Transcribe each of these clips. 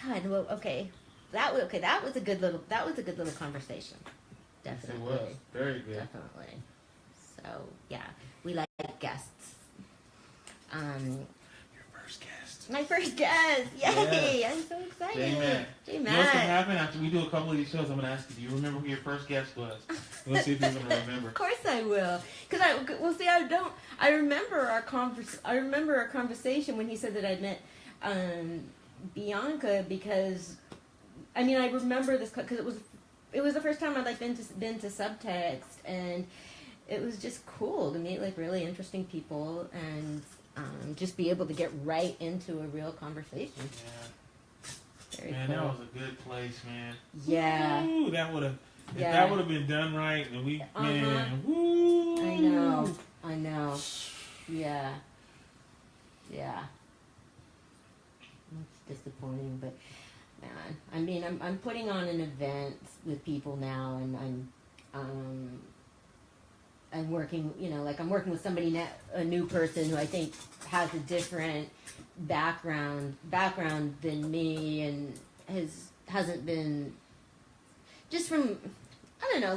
God, well, okay. That was a good little conversation. Definitely. Yes, it was. Very good. Definitely. So, yeah, we like guests. Your first guest. My first guest. Yay! Yes. I'm so excited. J-Man. J-Man. You know what's going to happen after we do a couple of these shows? I'm going to ask you, do you remember who your first guest was? We'll see if you're going to remember. Of course I will. Because I remember our conversation when he said that I'd met Bianca, because I remember this because it was the first time I'd been to Subtext, and it was just cool to meet really interesting people and just be able to get right into a real conversation. Yeah. Very man, cool. That was a good place, man. Yeah. Woo, that would have. If that would have been done right, and man, woo. I know. Yeah. It's disappointing, but man, I'm putting on an event with people now, and I'm working, I'm working with somebody now, a new person who I think has a different background than me, and hasn't been just from. I don't know,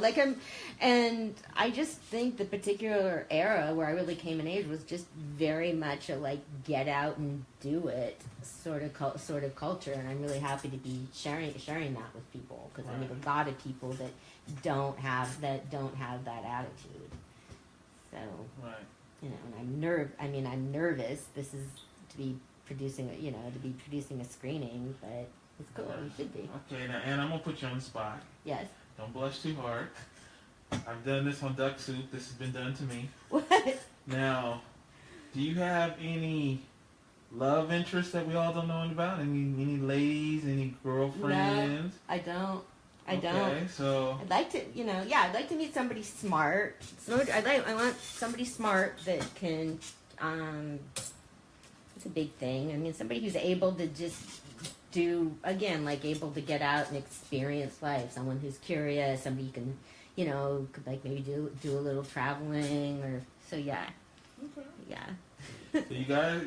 and I just think the particular era where I really came in age was just very much a get out and do it sort of culture, and I'm really happy to be sharing that with people, because I meet a lot of people that don't have that attitude. So, and I'm nervous. This is to be producing a screening, but it's cool. You should be. Okay, now, and I'm gonna put you on the spot. Yes. Don't blush too hard. I've done this on Duck Soup. This has been done to me. What? Now, do you have any love interests that we all don't know about? Any ladies? Any girlfriends? No, I don't. Okay, so I'd like to, I'd like to meet somebody smart. I want somebody smart that can. It's a big thing. Somebody who's able to just able to get out and experience life. Someone who's curious. Somebody you can, could maybe do a little traveling, or so. Yeah. Okay. Yeah. So you guys,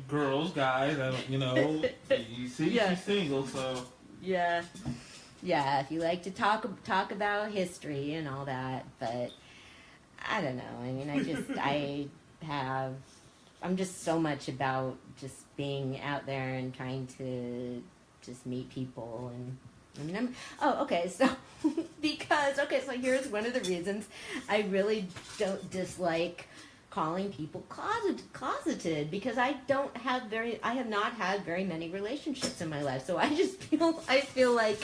girls, guys, you see, she's single, so. Yeah. Yeah, if you like to talk about history and all that, but I don't know. I'm just so much about just being out there and trying to just meet people, and so here's one of the reasons I really don't dislike calling people closeted, because I have not had very many relationships in my life, so I feel like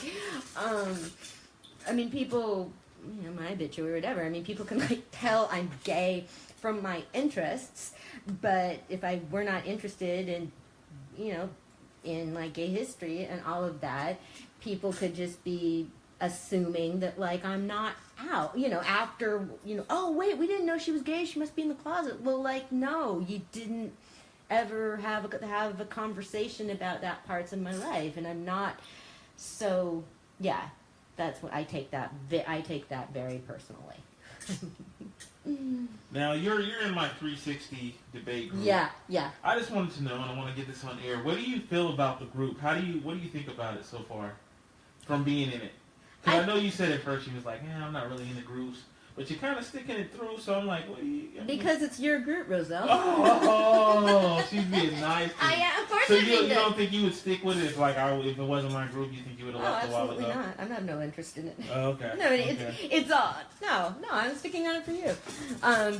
people, my obituary or whatever, people can tell I'm gay from my interests, but if I were not interested in gay history and all of that, people could just be assuming that I'm not out, after, oh wait, we didn't know she was gay, she must be in the closet. Well, no, you didn't ever have a conversation about that parts of my life, and I'm not, so yeah, that's what I take that very personally. Now you're in my 360 debate group. Yeah. I just wanted to know, and I want to get this on air. What do you feel about the group? What do you think about it so far, from being in it? Because I know you said at first you was like, I'm not really into groups, but you're kind of sticking it through. So I'm like, what do you? Because it's your group, Roselle. Oh, she's being nice. I am, of course. So you don't think you would stick with it if it wasn't my group? You think you would have left a while ago? Absolutely not. I have no interest in it. Oh, okay. No, it's all no. I'm sticking on it for you,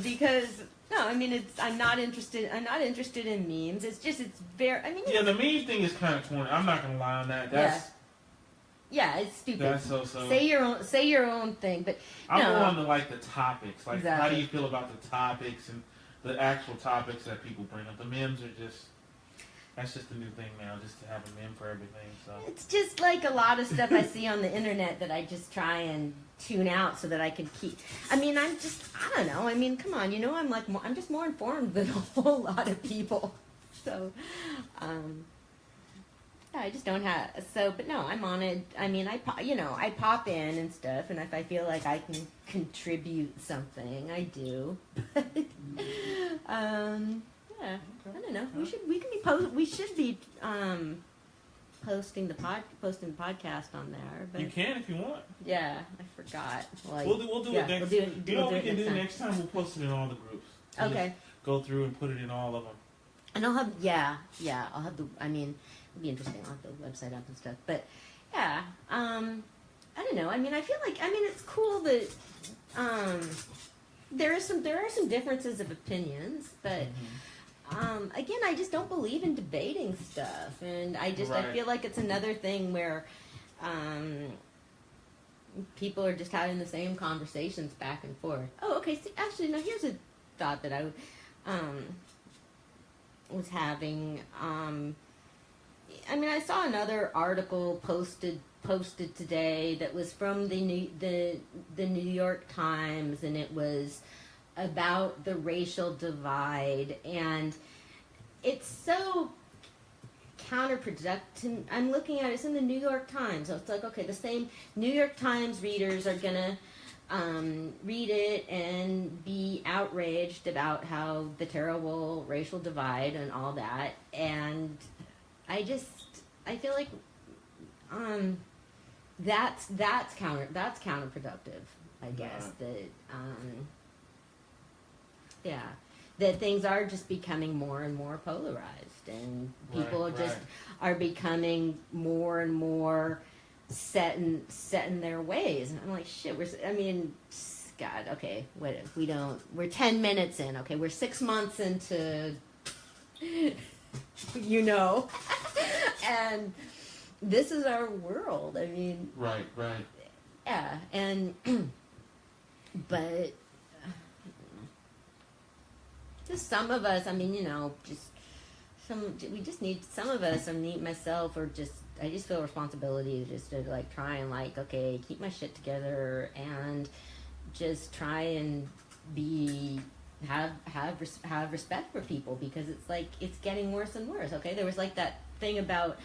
because no, I'm not interested. I'm not interested in memes. It's very. Yeah, the meme thing is kind of corny. I'm not gonna lie on that. That's. Yeah, it's stupid. That's so. Say your own thing, but I'm going to the topics. Exactly. How do you feel about the topics and the actual topics that people bring up? The memes are that's just the new thing now, just to have a meme for everything. So it's just a lot of stuff I see on the internet that I just try and tune out so that I can keep. I don't know. Come on. I'm just more informed than a whole lot of people. So, I just don't have, but no, I'm on it. I pop in and stuff, and if I feel like I can contribute something, I do. Yeah, I don't know. We should be posting the podcast on there, but You can if you want. yeah, I forgot. Like, We'll do it next. You know what we can do next time? We'll post it in all the groups. Okay. Go through and put it in all of them. And I'll have I'll have the. I mean, it'll be interesting. I'll have the website up and stuff. But yeah, I don't know. I mean, I feel like it's cool that there are some differences of opinions, but. Again, I just don't believe in debating stuff, and I feel like it's another thing where people are just having the same conversations back and forth. Oh, okay. See, actually, no. Here's a thought that I was having. I saw another article posted today that was from the New York Times, and it was about the racial divide, and it's so counterproductive. I'm looking at it, it's in the New York Times, so it's like, okay, the same New York Times readers are gonna read it and be outraged about how the terrible racial divide and all that, and I feel like that's counterproductive, I guess. That things are just becoming more and more polarized, and people are becoming more and more set in their ways. And I'm like, shit. God, okay. What if we don't? We're 10 minutes in. Okay, we're 6 months into. And this is our world. I mean. Right. Yeah, and but. Just some of us, we just need, some of us, myself, or I just feel responsibility just to, like, try and, like, okay, keep my shit together and just try and have respect for people, because it's, like, it's getting worse and worse, okay? There was, like, that thing about,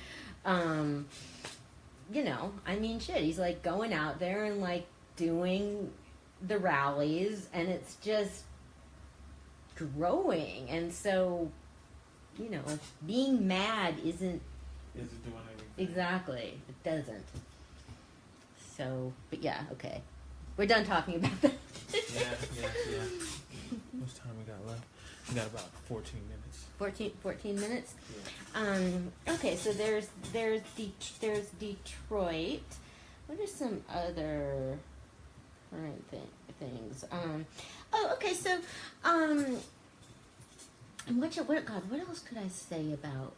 shit, he's, like, going out there and, like, doing the rallies, and it's just growing, and so being mad isn't doing anything. Exactly, it doesn't. So, but yeah, okay, we're done talking about that. yeah. How much time we got left? We got about 14 minutes. 14 minutes. Yeah. Okay, so there's Detroit. What are some other current things? Okay, so, what else could I say about,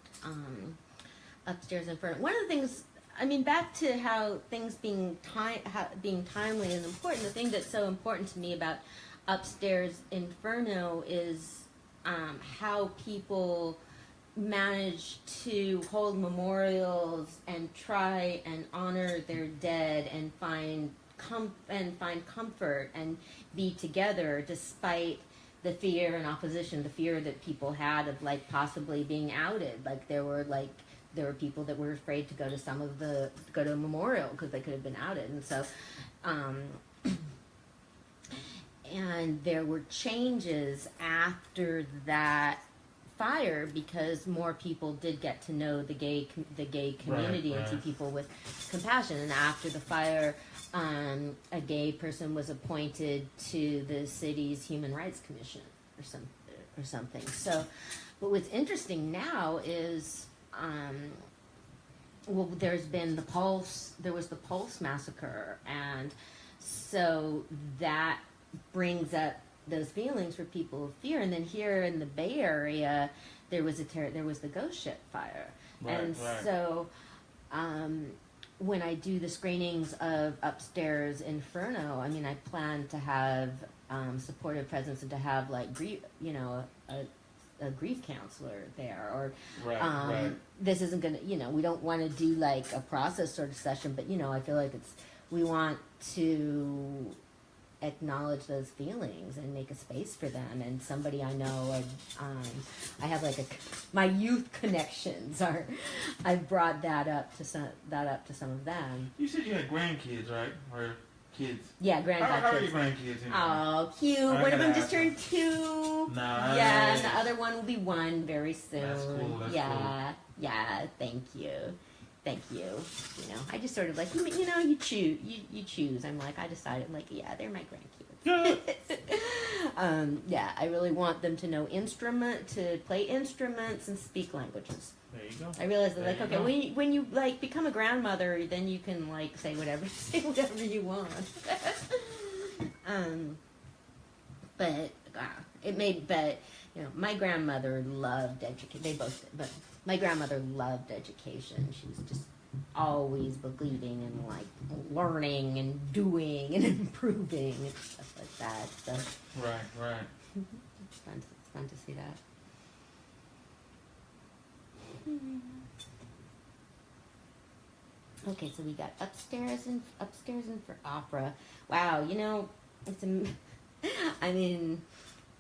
Upstairs Inferno? One of the things, back to how things being timely and important, the thing that's so important to me about Upstairs Inferno is, how people manage to hold memorials and try and honor their dead and find comfort and be together despite the fear and opposition, the fear that people had of, like, possibly being outed. Like, there were people that were afraid to go to a memorial because they could have been outed, and so and there were changes after that fire because more people did get to know the gay community and see people with compassion. And after the fire, a gay person was appointed to the city's Human Rights Commission or something. So, but what's interesting now is, there was the Pulse massacre, and so that brings up those feelings for people of fear. And then here in the Bay Area, there was the Ghost Ship fire, so when I do the screenings of Upstairs Inferno, I plan to have supportive presence and to have, like, a grief counselor there, or this isn't gonna, we don't want to do, like, a process sort of session, but I feel like we want to acknowledge those feelings and make a space for them. And somebody I know, I have, like, my youth connections are, I've brought that up to some of them. You said you had grandkids, right? Or kids? Yeah, grandkids. How are your grandkids? Oh, cute. One of them just turned 2. Nice. Yeah, and the other one will be 1 very soon. That's cool. Yeah, thank you. thank you. You know, I just sort of like, you know, you choose. I'm like, I decided, like, yeah, they're my grandkids. Yeah, I really want them to know to play instruments and speak languages. There you go. I realized that, like, okay, when you like become a grandmother, then you can like say whatever you want. But you know, my grandmother loved education. But my grandmother loved education. She was just always believing in like learning and doing and improving and stuff like that. So Right. it's fun to see that. Okay, so we got upstairs and for opera. Wow, you know, I mean,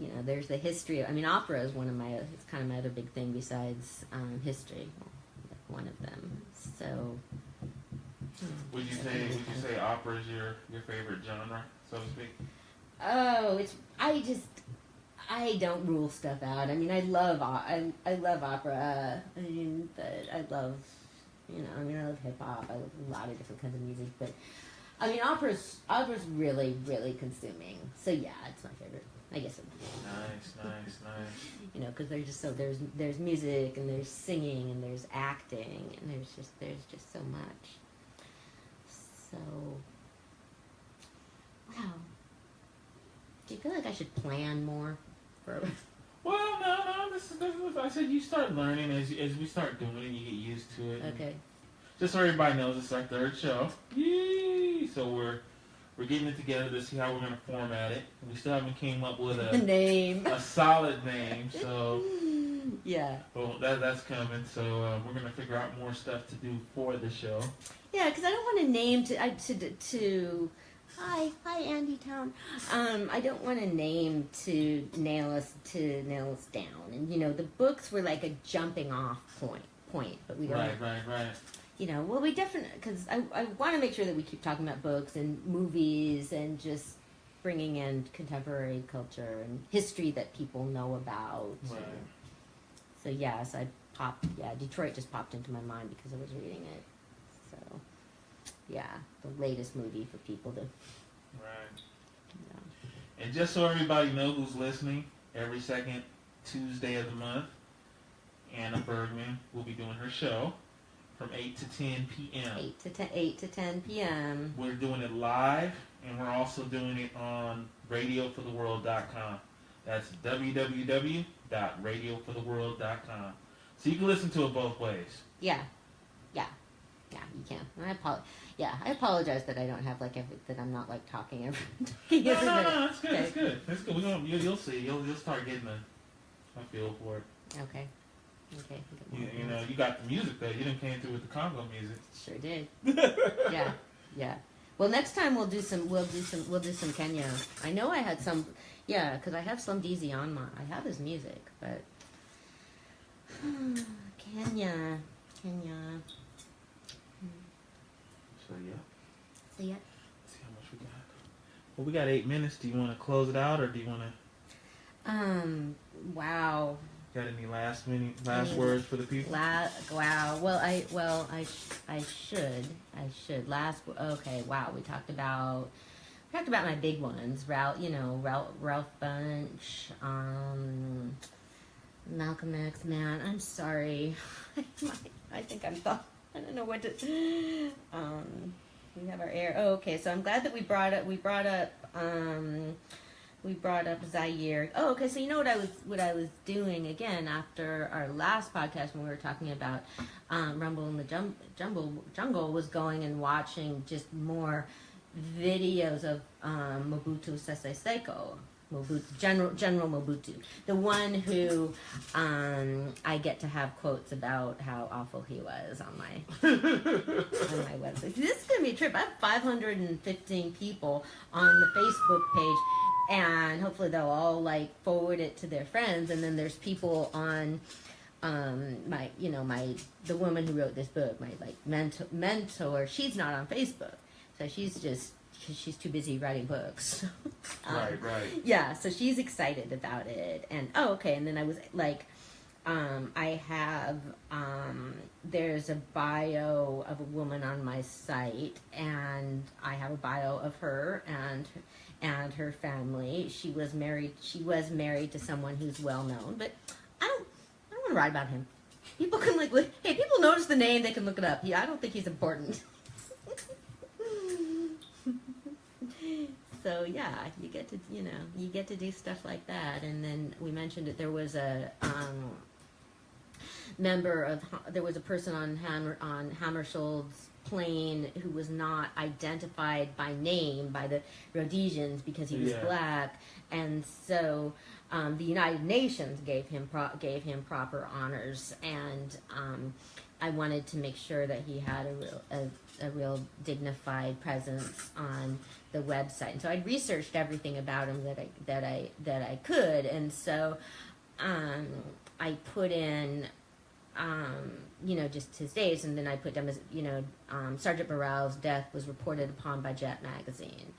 you know, there's the history. I mean, opera is it's kind of my other big thing besides history. One of them. So. Would you say opera is your favorite genre, so to speak? Oh, I don't rule stuff out. I mean, I love opera. I mean, but I love, you know, I love hip hop. I love a lot of different kinds of music. But I mean, opera's really, really consuming. So yeah, it's my favorite. I guess. Nice. You know, because there's music and there's singing and there's acting and there's just so much. So, wow. Do you feel like I should plan more? Well, no. This is I said you start learning as we start doing it. You get used to it. Okay. Just so everybody knows, it's our third show. Yay! So we're getting it together to see how we're going to format it. We still haven't came up with a name, a solid name. So yeah. Well, that's coming. So we're going to figure out more stuff to do for the show. Yeah, because I don't want a name to. Hi, Andy Town. I don't want a name to nail us down. And you know, the books were like a jumping off point, but we don't. Right. You know, well, we definitely, because I want to make sure that we keep talking about books and movies and just bringing in contemporary culture and history that people know about. Right. So yes, Detroit just popped into my mind because I was reading it. So yeah, the latest movie for people to. Right. Yeah. And just so everybody knows who's listening, every second Tuesday of the month, Anna Bergman will be doing her show from 8 to 10 p.m. 8 to 10 p.m. We're doing it live, and we're also doing it on radiofortheworld.com. That's www.radiofortheworld.com. So you can listen to it both ways. Yeah, you can. I apologize that I don't have that I'm not like talking every No, minute. it's good. You'll see. You'll start getting a feel for it. Okay. You know, you got the music though. You didn't came through with the Congo music. Sure did. Yeah. Well, next time we'll do some Kenya. I know I had some. Yeah, because I have Slim Deezy on I have his music, but Kenya. So yeah. See ya. Let's see how much we got. Well, we got 8 minutes. Do you want to close it out, or do you want to? Wow. Got any last words for the people? Wow. Well, I should. Okay. Wow. We talked about my big ones. Ralph Bunch. Malcolm X. Man, I'm sorry. I think I'm thought. I don't know what to. We have our air. Oh, okay. So I'm glad that we brought up Zaire. Oh, okay. So you know what I was doing again after our last podcast when we were talking about Rumble in the Jungle was going and watching just more videos of Mobutu Sese Seko. General Mobutu, the one who I get to have quotes about how awful he was on my website. This is gonna be a trip. I have 515 people on the Facebook page, and hopefully they'll all like forward it to their friends. And then there's people on the woman who wrote this book, my like mentor. She's not on Facebook, so she's too busy writing books. Right. Yeah, so she's excited about it. And, and then I was, like, I have, there's a bio of a woman on my site, and I have a bio of her and her family. She was married to someone who's well known, but I don't want to write about him. People can hey, people notice the name, they can look it up. Yeah, I don't think he's important. So yeah, you get to do stuff like that. And then we mentioned that there was a there was a person on Hammarskjold's plane who was not identified by name by the Rhodesians because he was black, and so the United Nations gave him proper honors, and I wanted to make sure that he had a real dignified presence on the website. And so I researched everything about him that I could, and so I put in just his dates, and then I put them as Sergeant Morale's death was reported upon by Jet magazine,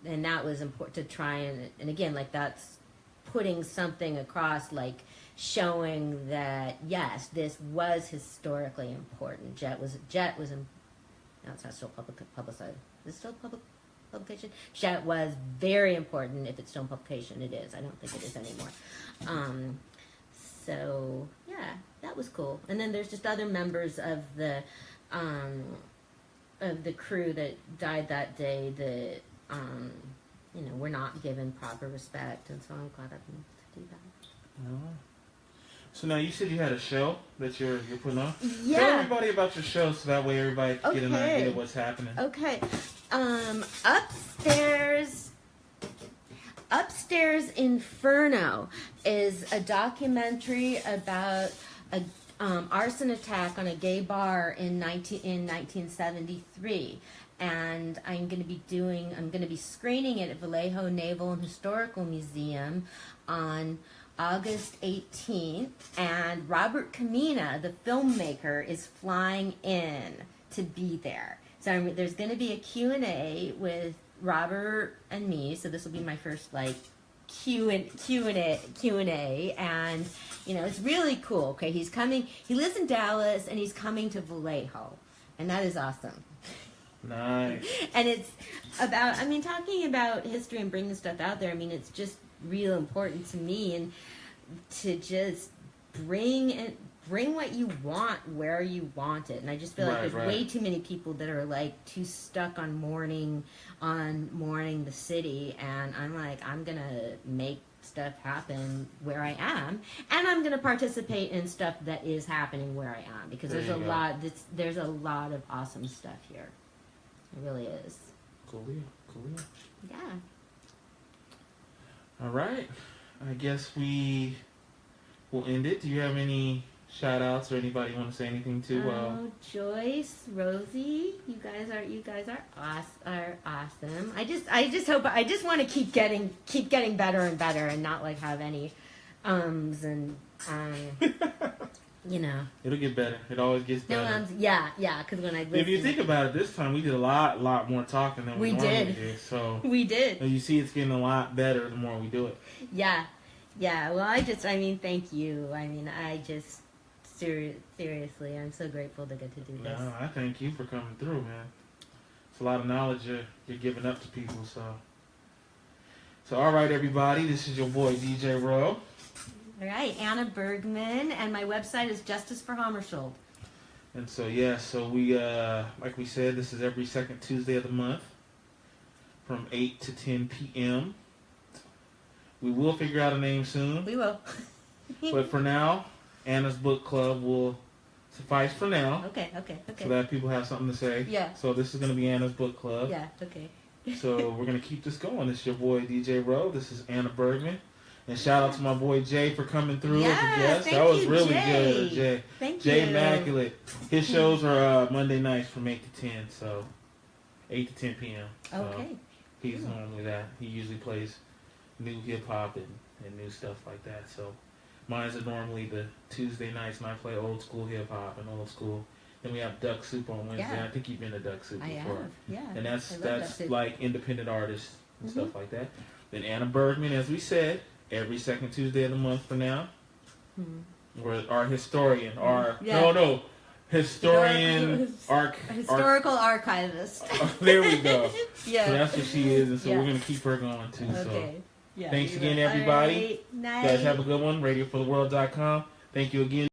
and that was important to try and again, like, that's putting something across, like showing that yes, this was historically important. Jet was no, it's not still publicized. Is it still public publication? Jet was very important. If it's still in publication, it is. I don't think it is anymore. So yeah, that was cool. And then there's just other members of the crew that died that day that were not given proper respect, and so I'm glad I've been able to do that. Oh. So now you said you had a show that you're putting on. Yeah. Tell everybody about your show so that way everybody can get an idea of what's happening. Okay. Upstairs Inferno is a documentary about a arson attack on a gay bar in 1973, and I'm going to be screening it at Vallejo Naval and Historical Museum on August 18th, and Robert Camina, the filmmaker, is flying in to be there. So there's going to be a Q&A with Robert and me, so this will be my first Q&A, and it's really cool. Okay, he's coming. He lives in Dallas, and he's coming to Vallejo, and that is awesome. Nice. And it's about, talking about history and bringing stuff out there. It's just real important to me, and to just bring what you want where you want it. And I just feel like there's way too many people that are too stuck on mourning the city, and I'm gonna make stuff happen where I am, and I'm gonna participate in stuff that is happening where I am, because there's a lot of awesome stuff here. It really is. Cool. Yeah. All right. I guess we will end it. Do you have any shout outs or anybody you want to say anything to? Joyce, Rosie, you guys are awesome. I just want to keep getting better and better, and not have any and It'll get better. It always gets better. Yeah, because when I listen, if you think about it, this time we did a lot more talking than we normally did. So we did. And you see, it's getting a lot better the more we do it. Yeah. Well, thank you. I just seriously, I'm so grateful to get to do this. No, I thank you for coming through, man. It's a lot of knowledge you're giving up to people. So all right, everybody, this is your boy DJ Rowe. All right, Anna Bergman, and my website is Justice for Hammarskjold. And so we like we said, this is every second Tuesday of the month from 8 to 10 p.m. We will figure out a name soon. We will. But for now, Anna's Book Club will suffice for now. Okay. So that people have something to say. Yeah. So this is going to be Anna's Book Club. Yeah, okay. So we're going to keep this going. This is your boy DJ Rowe. This is Anna Bergman. And shout out to my boy Jay for coming through as a guest. That was really good, Jay. Thank Jay you. Immaculate. His shows are Monday nights from 8 to 10, so 8 to 10 p.m. So okay. He's normally that. He usually plays new hip-hop and new stuff like that. So mine's are normally the Tuesday nights, and I play old school hip-hop and old school. Then we have Duck Soup on Wednesday. Yeah. I think you've been to Duck Soup before. I have, yeah. And that's Duck Soup. like independent artists and stuff like that. Then Anna Bergman, as we said, every second Tuesday of the month for now. Or our historian, historical archivist. There we go. Yeah. So that's what she is, and so we're gonna keep her going too. Okay. So Yeah. thanks again, everybody. All right. Night. You guys have a good one. RadioForTheWorld.com. Thank you again.